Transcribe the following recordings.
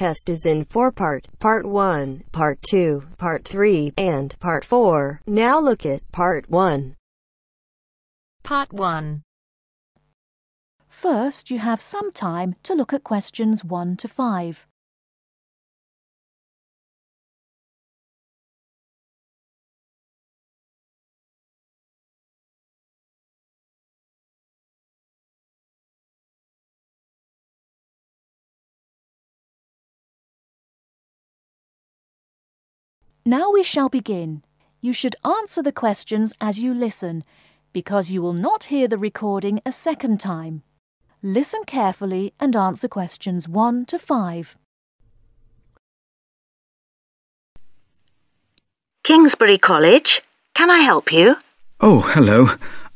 test is in 4 parts: Part 1, Part 2, Part 3, and Part 4. Now look at Part 1. Part 1. First, you have some time to look at questions 1 to 5. Now we shall begin. You should answer the questions as you listen, because you will not hear the recording a second time. Listen carefully and answer questions 1 to 5. Kingsbury College, can I help you? Oh, hello.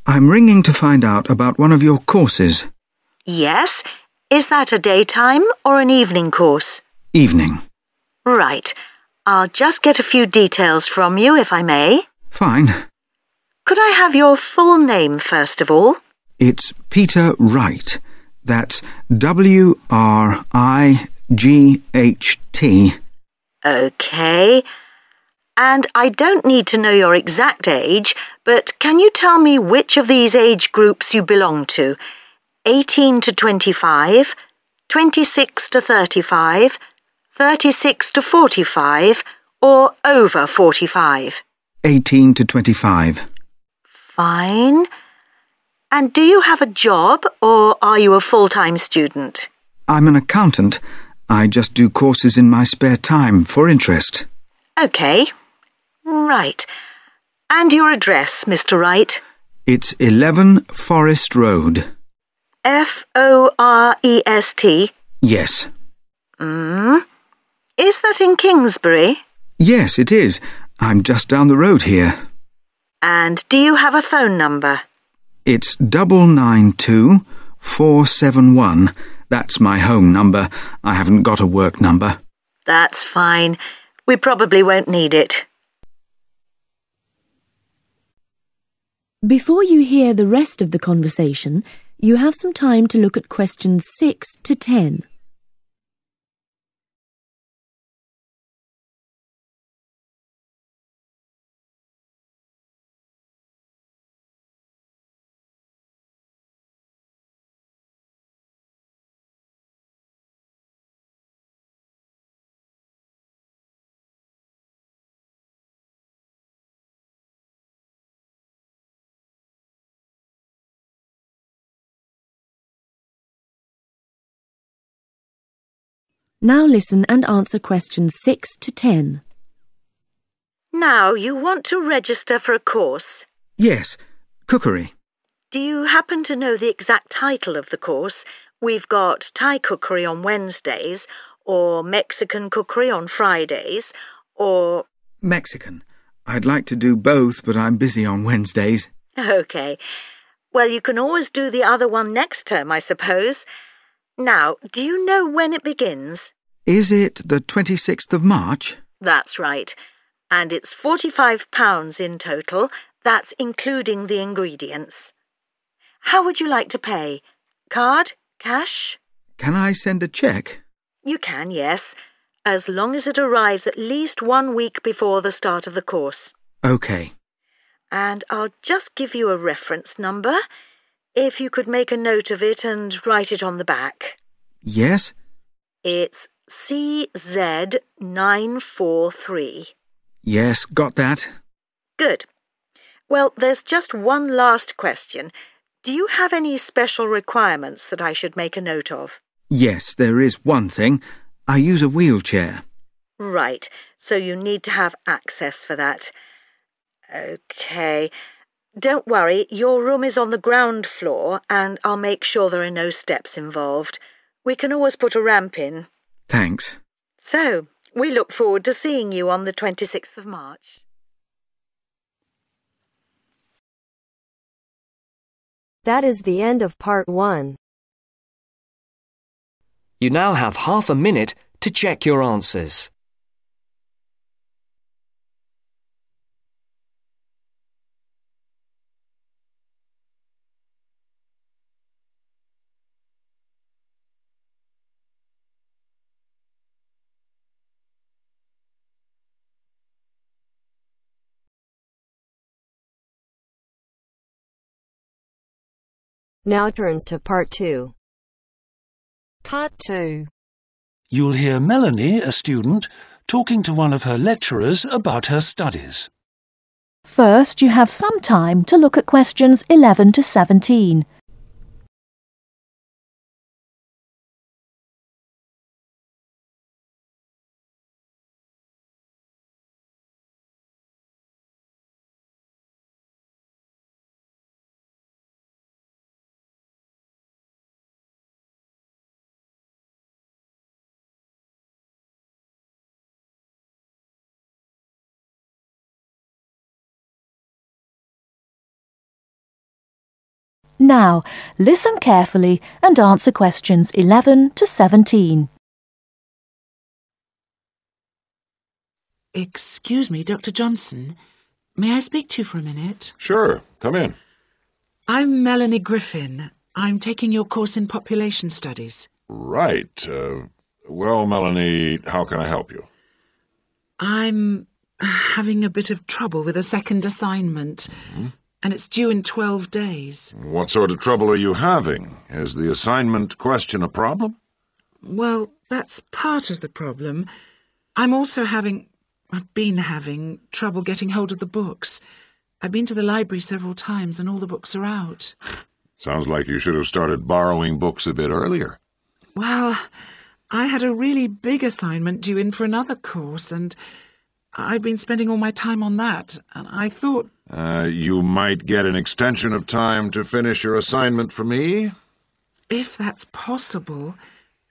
I'm ringing to find out about one of your courses. Yes. Is that a daytime or an evening course? Evening. Right. I'll just get a few details from you, if I may. Fine. Could I have your full name first of all? It's Peter Wright. That's Wright. OK. And I don't need to know your exact age, but can you tell me which of these age groups you belong to? 18 to 25, 26 to 35, 36 to 45, or over 45? 18 to 25. Fine. And do you have a job, or are you a full-time student? I'm an accountant. I just do courses in my spare time for interest. OK. Right. And your address, Mr. Wright? It's 11 Forest Road. Forest? Yes. Is that in Kingsbury? Yes, it is. I'm just down the road here. And do you have a phone number? It's 992 471. That's my home number. I haven't got a work number. That's fine. We probably won't need it. Before you hear the rest of the conversation, you have some time to look at questions 6 to 10. Now listen and answer questions 6 to 10. Now, you want to register for a course. Yes, cookery. Do you happen to know the exact title of the course? We've got Thai cookery on Wednesdays, or Mexican cookery on Fridays, or... Mexican. I'd like to do both, but I'm busy on Wednesdays. OK. Well, you can always do the other one next term, I suppose. Now, do you know when it begins? Is it the 26th of March? That's right. And it's £45 in total. That's including the ingredients. How would you like to pay? Card? Cash? Can I send a cheque? You can, yes, as long as it arrives at least 1 week before the start of the course. OK. And I'll just give you a reference number, if you could make a note of it and write it on the back. Yes? It's CZ943. Yes, got that. Good. Well, there's just one last question. Do you have any special requirements that I should make a note of? Yes, there is one thing. I use a wheelchair. Right, so you need to have access for that. OK. Don't worry, your room is on the ground floor and I'll make sure there are no steps involved. We can always put a ramp in. Thanks. So, we look forward to seeing you on the 26th of March. That is the end of Part 1. You now have half a minute to check your answers. Now turns to Part 2. Part 2. You'll hear Melanie, a student, talking to one of her lecturers about her studies. First, you have some time to look at questions 11 to 17. Now, listen carefully and answer questions 11 to 17. Excuse me, Dr. Johnson. May I speak to you for a minute? Sure, come in. I'm Melanie Griffin. I'm taking your course in population studies. Right. Well, Melanie, how can I help you? I'm having a bit of trouble with a second assignment, and it's due in 12 days. What sort of trouble are you having? Is the assignment question a problem? Well, that's part of the problem. I've been having trouble getting hold of the books. I've been to the library several times and all the books are out. Sounds like you should have started borrowing books a bit earlier. Well, I had a really big assignment due in for another course, and I've been spending all my time on that, and I thought... You might get an extension of time to finish your assignment for me? If that's possible,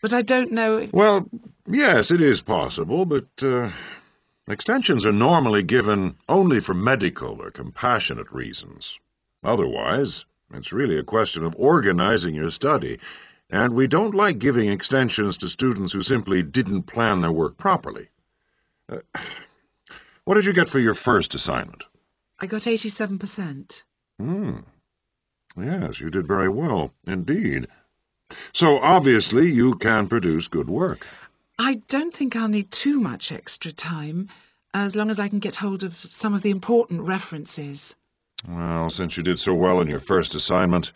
but I don't know if... Well, yes, it is possible, but extensions are normally given only for medical or compassionate reasons. Otherwise, it's really a question of organizing your study, and we don't like giving extensions to students who simply didn't plan their work properly. What did you get for your first assignment? I got 87%. Yes, you did very well, indeed. So, obviously, you can produce good work. I don't think I'll need too much extra time, as long as I can get hold of some of the important references. Well, since you did so well in your first assignment,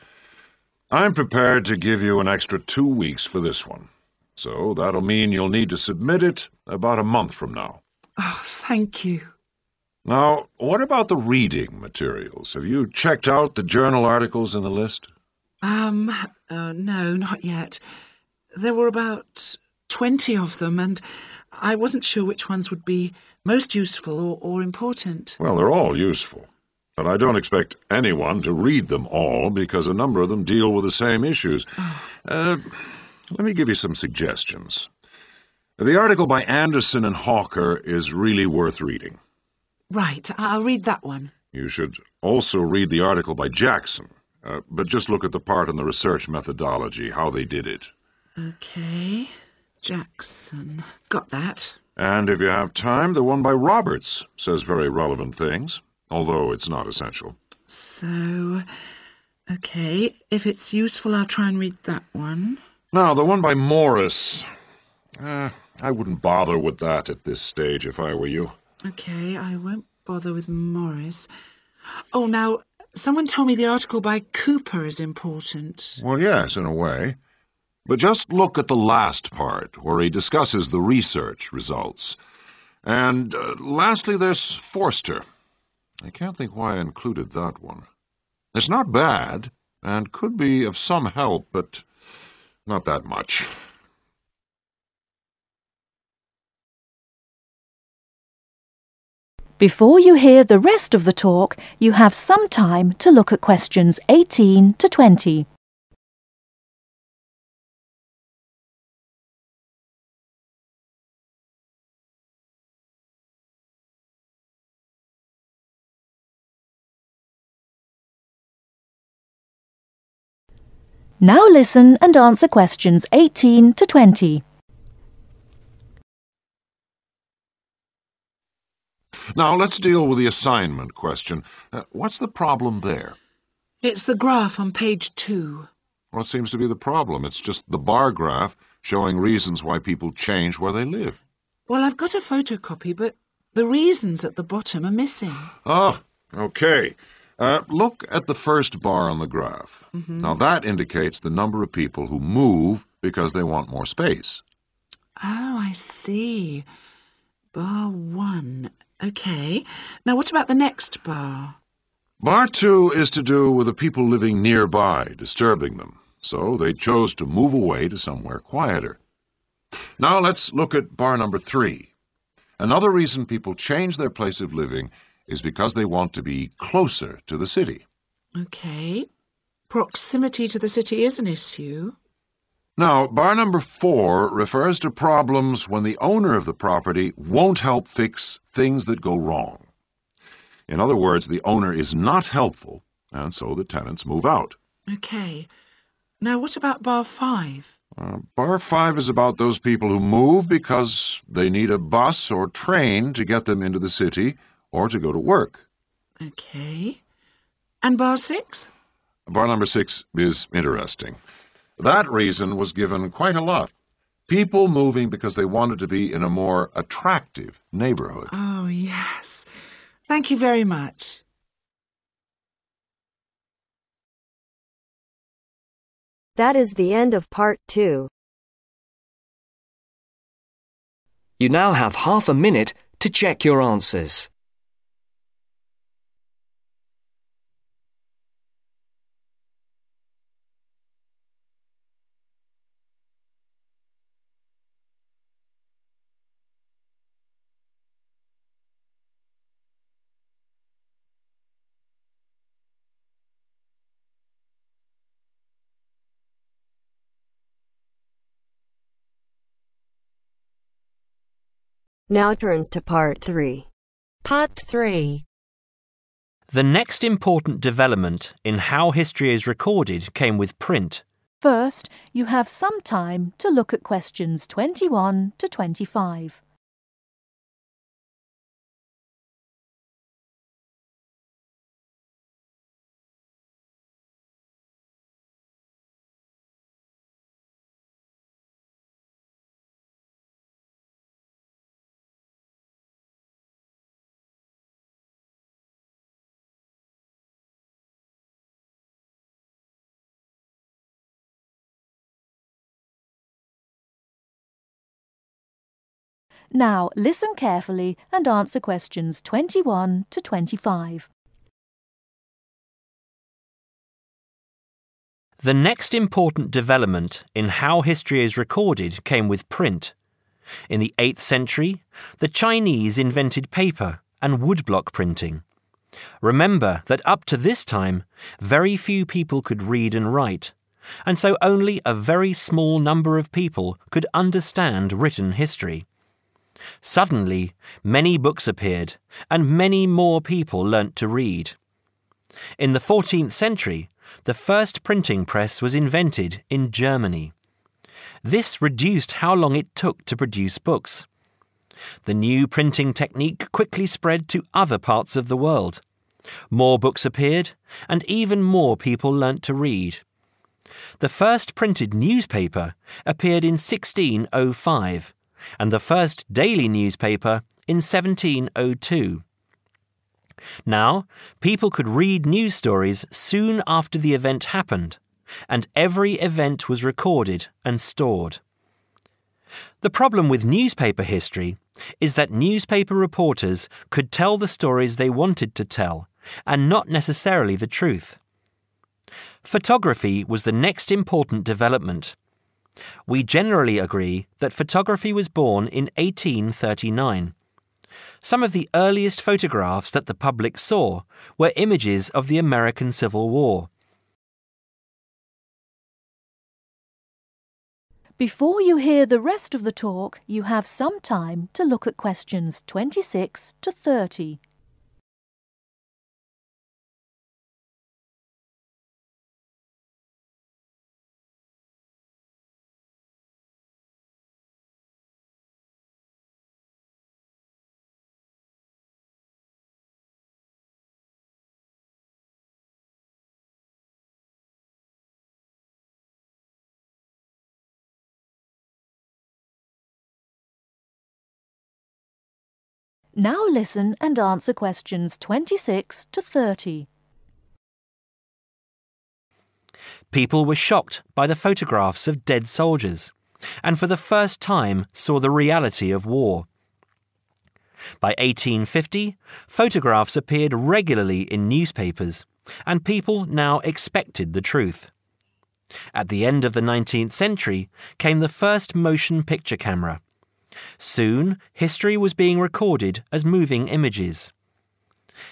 I'm prepared to give you an extra 2 weeks for this one. So that'll mean you'll need to submit it about a month from now. Oh, thank you. Now, what about the reading materials? Have you checked out the journal articles in the list? No, not yet. There were about 20 of them, and I wasn't sure which ones would be most useful or important. Well, they're all useful, but I don't expect anyone to read them all because a number of them deal with the same issues. Let me give you some suggestions. The article by Anderson and Hawker is really worth reading. Right, I'll read that one. You should also read the article by Jackson, but just look at the part on the research methodology, how they did it. Okay, Jackson. Got that. And if you have time, the one by Roberts says very relevant things, although it's not essential. So, okay, if it's useful, I'll try and read that one. Now, the one by Morris, I wouldn't bother with that at this stage if I were you. Okay, I won't bother with Morris. Oh, now, someone told me the article by Cooper is important. Well, yes, in a way. But just look at the last part, where he discusses the research results. And lastly, there's Forster. I can't think why I included that one. It's not bad, and could be of some help, but not that much. Before you hear the rest of the talk, you have some time to look at questions 18 to 20. Now listen and answer questions 18 to 20. Now, let's deal with the assignment question. What's the problem there? It's the graph on page 2. What seems to be the problem? It's just the bar graph showing reasons why people change where they live. Well, I've got a photocopy, but the reasons at the bottom are missing. Ah, okay. Look at the first bar on the graph. Now that indicates the number of people who move because they want more space. Oh, I see. Bar 1. OK. Now what about the next bar? Bar 2 is to do with the people living nearby, disturbing them. So they chose to move away to somewhere quieter. Now let's look at bar number 3. Another reason people change their place of living is because they want to be closer to the city. OK. Proximity to the city is an issue. Now, bar number 4 refers to problems when the owner of the property won't help fix things that go wrong. In other words, the owner is not helpful, and so the tenants move out. OK. Now what about bar 5? Bar 5 is about those people who move because they need a bus or train to get them into the city or to go to work. OK. And bar 6? Bar number 6 is interesting. That reason was given quite a lot. People moving because they wanted to be in a more attractive neighborhood. Oh, yes. Thank you very much. That is the end of part 2. You now have half a minute to check your answers. Now turns to part 3. Part 3. The next important development in how history is recorded came with print. First, you have some time to look at questions 21 to 25. Now, listen carefully and answer questions 21 to 25. The next important development in how history is recorded came with print. In the 8th century, the Chinese invented paper and woodblock printing. Remember that up to this time, very few people could read and write, and so only a very small number of people could understand written history. Suddenly, many books appeared, and many more people learnt to read. In the 14th century, the first printing press was invented in Germany. This reduced how long it took to produce books. The new printing technique quickly spread to other parts of the world. More books appeared, and even more people learnt to read. The first printed newspaper appeared in 1605, and the first daily newspaper in 1702. Now, people could read news stories soon after the event happened, and every event was recorded and stored. The problem with newspaper history is that newspaper reporters could tell the stories they wanted to tell, and not necessarily the truth. Photography was the next important development. We generally agree that photography was born in 1839. Some of the earliest photographs that the public saw were images of the American Civil War. Before you hear the rest of the talk, you have some time to look at questions 26 to 30. Now listen and answer questions 26 to 30. People were shocked by the photographs of dead soldiers, and for the first time saw the reality of war. By 1850, photographs appeared regularly in newspapers, and people now expected the truth. At the end of the 19th century came the first motion picture camera. Soon, history was being recorded as moving images.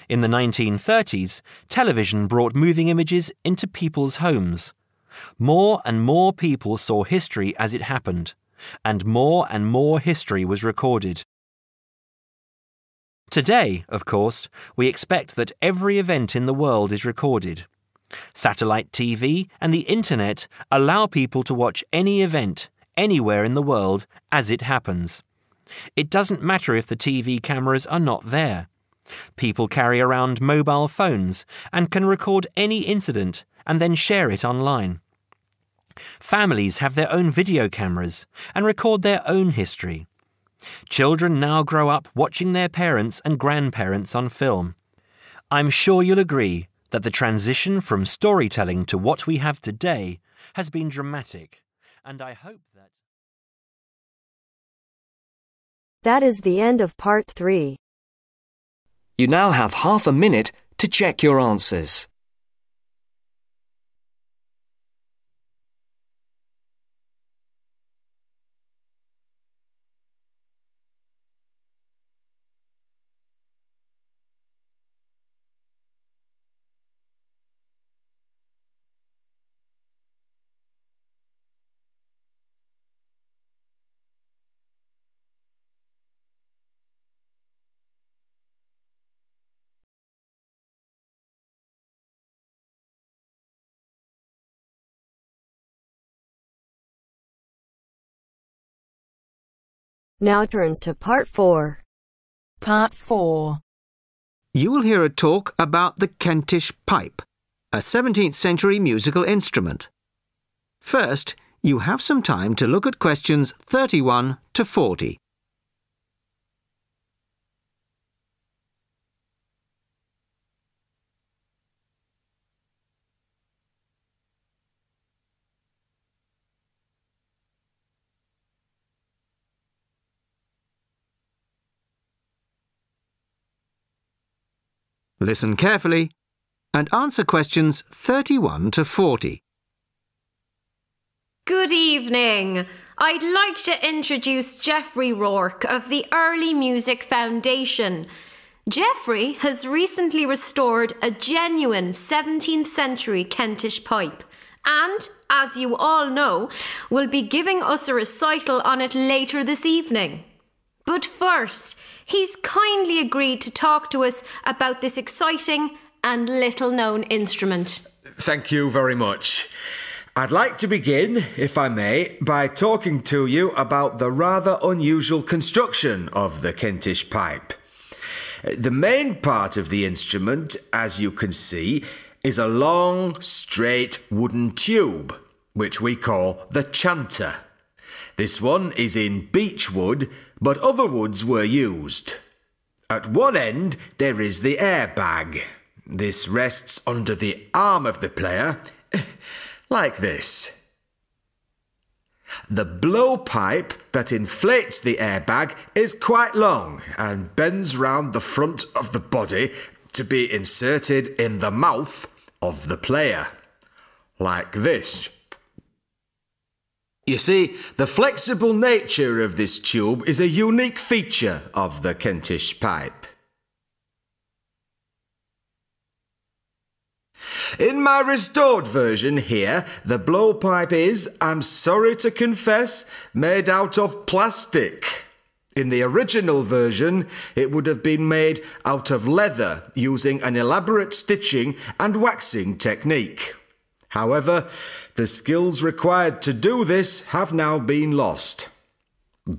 In the 1930s, television brought moving images into people's homes. More and more people saw history as it happened, and more history was recorded. Today, of course, we expect that every event in the world is recorded. Satellite TV and the Internet allow people to watch any event, anywhere in the world, as it happens. It doesn't matter if the TV cameras are not there. People carry around mobile phones and can record any incident and then share it online. Families have their own video cameras and record their own history. Children now grow up watching their parents and grandparents on film. I'm sure you'll agree that the transition from storytelling to what we have today has been dramatic, and I hope that... That is the end of part 3. You now have half a minute to check your answers. Now turns to part 4. Part 4. You will hear a talk about the Kentish pipe, a 17th century musical instrument. First, you have some time to look at questions 31 to 40. Listen carefully and answer questions 31 to 40. Good evening. I'd like to introduce Geoffrey Rourke of the Early Music Foundation. Geoffrey has recently restored a genuine 17th century Kentish pipe and, as you all know, will be giving us a recital on it later this evening. But first, he's kindly agreed to talk to us about this exciting and little-known instrument. Thank you very much. I'd like to begin, if I may, by talking to you about the rather unusual construction of the Kentish pipe. The main part of the instrument, as you can see, is a long, straight wooden tube, which we call the chanter. This one is in beech wood, but other woods were used. At one end, there is the airbag. This rests under the arm of the player, like this. The blowpipe that inflates the airbag is quite long and bends round the front of the body to be inserted in the mouth of the player, like this. You see, the flexible nature of this tube is a unique feature of the Kentish pipe. In my restored version here, the blowpipe is, I'm sorry to confess, made out of plastic. In the original version, it would have been made out of leather using an elaborate stitching and waxing technique. However, the skills required to do this have now been lost.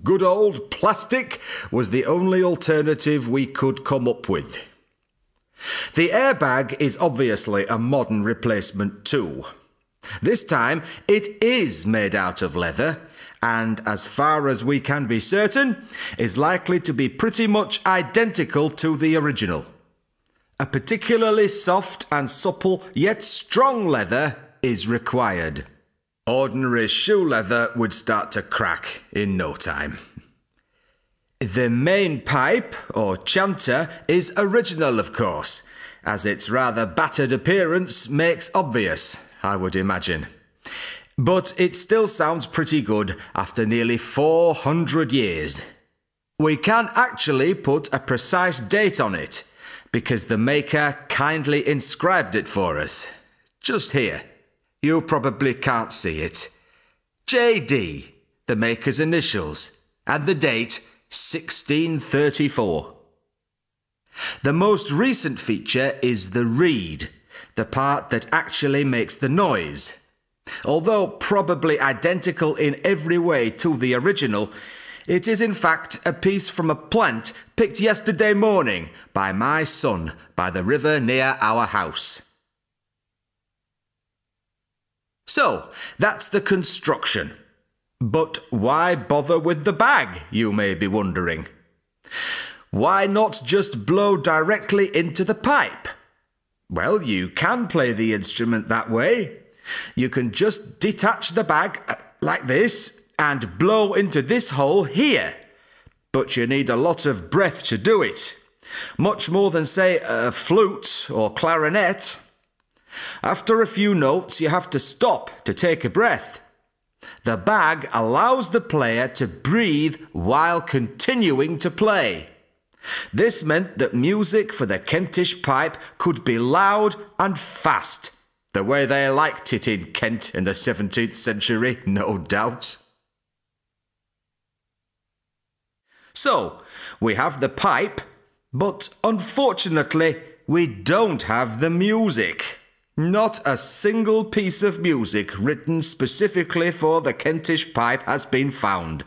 Good old plastic was the only alternative we could come up with. The airbag is obviously a modern replacement too. This time it is made out of leather and, as far as we can be certain, is likely to be pretty much identical to the original. A particularly soft and supple yet strong leather is required. Ordinary shoe leather would start to crack in no time. The main pipe, or chanter, is original, of course, as its rather battered appearance makes obvious, I would imagine. But it still sounds pretty good after nearly 400 years. We can't actually put a precise date on it, because the maker kindly inscribed it for us. Just here. You probably can't see it. JD, the maker's initials, and the date 1634. The most recent feature is the reed, the part that actually makes the noise. Although probably identical in every way to the original, it is in fact a piece from a plant picked yesterday morning by my son by the river near our house. So, that's the construction. But why bother with the bag, you may be wondering? Why not just blow directly into the pipe? Well, you can play the instrument that way. You can just detach the bag like this and blow into this hole here. But you need a lot of breath to do it. Much more than, say, a flute or clarinet. After a few notes, you have to stop to take a breath. The bag allows the player to breathe while continuing to play. This meant that music for the Kentish pipe could be loud and fast, the way they liked it in Kent in the 17th century, no doubt. So, we have the pipe, but unfortunately, we don't have the music. Not a single piece of music written specifically for the Kentish pipe has been found.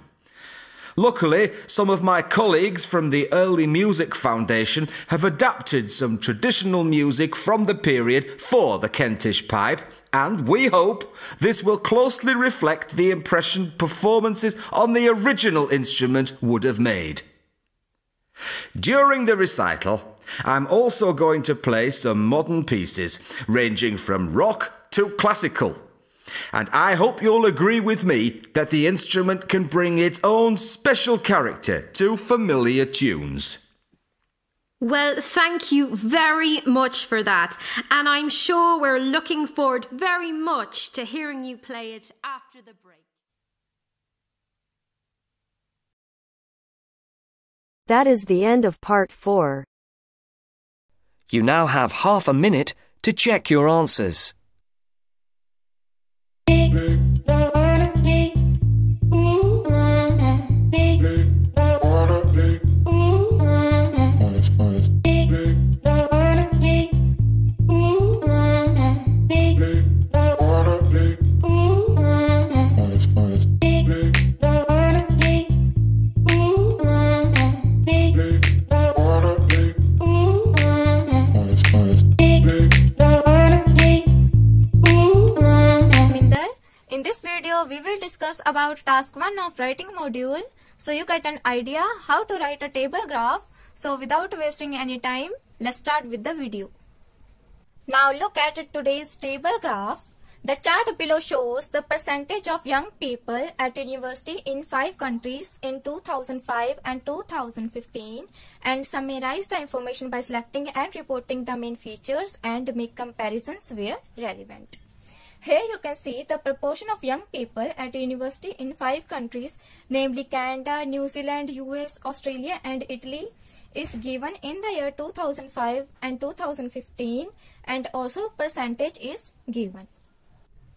Luckily, some of my colleagues from the Early Music Foundation have adapted some traditional music from the period for the Kentish pipe, and we hope this will closely reflect the impression performances on the original instrument would have made. During the recital, I'm also going to play some modern pieces, ranging from rock to classical. And I hope you'll agree with me that the instrument can bring its own special character to familiar tunes. Well, thank you very much for that. And I'm sure we're looking forward very much to hearing you play it after the break. That is the end of part 4. You now have half a minute to check your answers. We will discuss about task 1 of writing module, so you get an idea how to write a table graph. So without wasting any time, let's start with the video. Now look at today's table graph. The chart below shows the percentage of young people at university in 5 countries in 2005 and 2015, and summarize the information by selecting and reporting the main features and make comparisons where relevant. Here you can see the proportion of young people at university in 5 countries, namely Canada, New Zealand, US, Australia and Italy, is given in the year 2005 and 2015, and also percentage is given.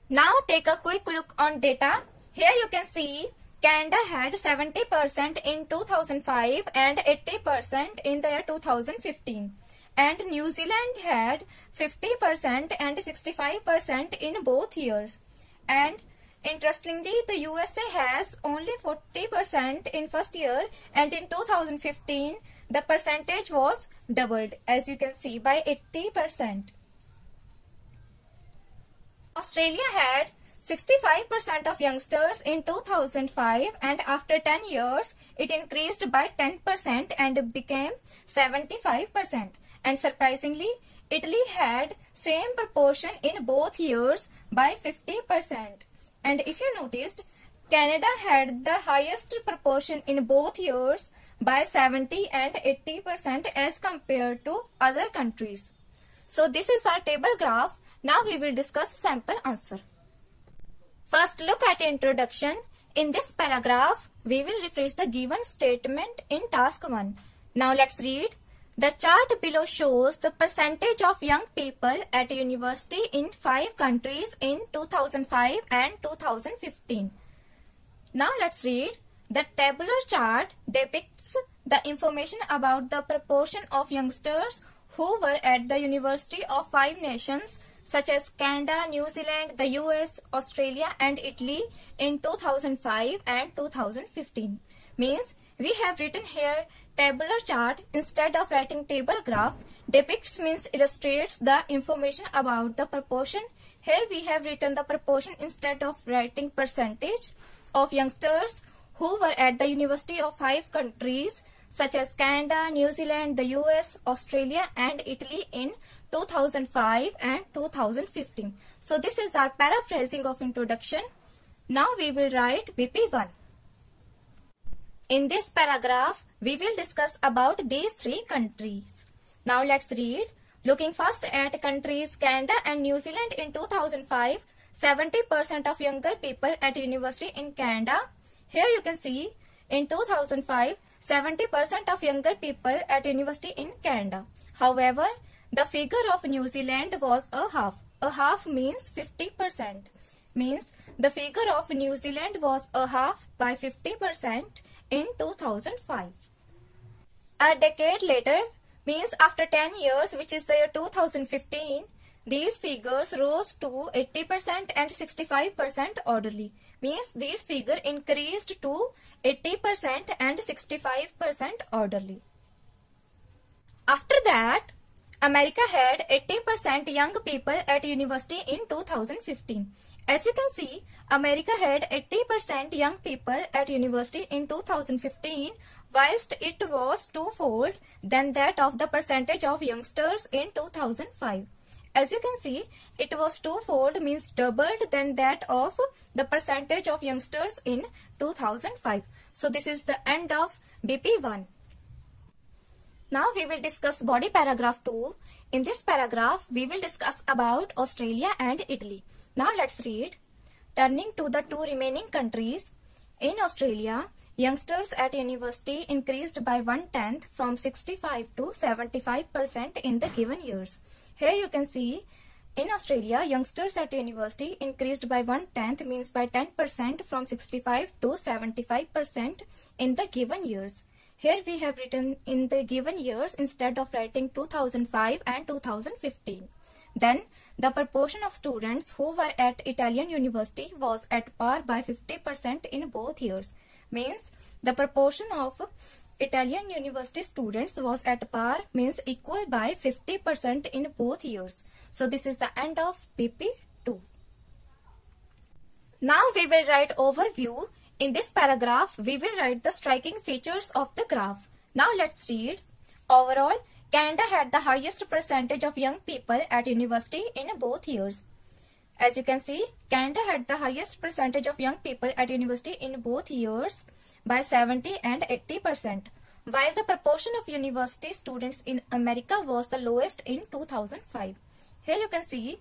Now take a quick look on data. Here you can see Canada had 70% in 2005 and 80% in the year 2015. And New Zealand had 50% and 65% in both years. And interestingly, the USA has only 40% in first year, and in 2015 the percentage was doubled, as you can see, by 80%. Australia had 65% of youngsters in 2005, and after 10 years it increased by 10% and became 75%. And surprisingly, Italy had same proportion in both years by 50%. And if you noticed, Canada had the highest proportion in both years by 70 and 80% as compared to other countries. So this is our table graph. Now we will discuss sample answer. First, look at introduction. In this paragraph, we will rephrase the given statement in task 1. Now let's read. The chart below shows the percentage of young people at university in 5 countries in 2005 and 2015. Now let's read. The tabular chart depicts the information about the proportion of youngsters who were at the university of 5 nations such as Canada, New Zealand, the US, Australia and Italy in 2005 and 2015. Means we have written here tabular chart instead of writing table graph. Depicts means illustrates the information about the proportion. Here we have written the proportion instead of writing percentage of youngsters who were at the university of 5 countries such as Canada, New Zealand, the US, Australia and Italy in 2005 and 2015. So this is our paraphrasing of introduction. Now we will write BP1. In this paragraph, we will discuss about these 3 countries. Now let's read. Looking first at countries Canada and New Zealand in 2005, 70% of younger people at university in Canada. Here you can see in 2005, 70% of younger people at university in Canada. However, the figure of New Zealand was a half. A half means 50%. Means the figure of New Zealand was a half by 50% in 2005. A decade later, means after 10 years, which is the year 2015, these figures rose to 80% and 65% orderly. Means these figures increased to 80% and 65% orderly. After that, America had 80% young people at university in 2015. As you can see, America had 80% young people at university in 2015, whilst it was twofold than that of the percentage of youngsters in 2005. As you can see, it was twofold means doubled than that of the percentage of youngsters in 2005. So this is the end of BP1. Now we will discuss body paragraph 2. In this paragraph, we will discuss about Australia and Italy. Now let's read. Turning to the 2 remaining countries, in Australia, youngsters at university increased by 1/10 from 65 to 75% in the given years. Here you can see, in Australia, youngsters at university increased by 1/10 means by 10% from 65 to 75% in the given years. Here we have written in the given years instead of writing 2005 and 2015. Then the proportion of students who were at Italian university was at par by 50% in both years. Means the proportion of Italian university students was at par means equal by 50% in both years. So this is the end of BP2. Now we will write overview. In this paragraph, we will write the striking features of the graph. Now let's read. Overall, Canada had the highest percentage of young people at university in both years. As you can see, Canada had the highest percentage of young people at university in both years by 70 and 80%, while the proportion of university students in America was the lowest in 2005. Here you can see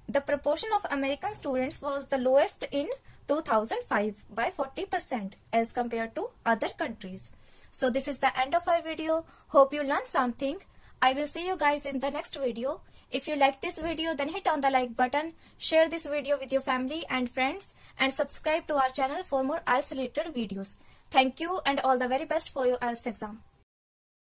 the proportion of American students was the lowest in 2005 by 40% as compared to other countries. So this is the end of our video. Hope you learned something. I will see you guys in the next video. If you like this video, then hit on the like button, share this video with your family and friends, and subscribe to our channel for more IELTS related videos. Thank you and all the very best for your IELTS exam.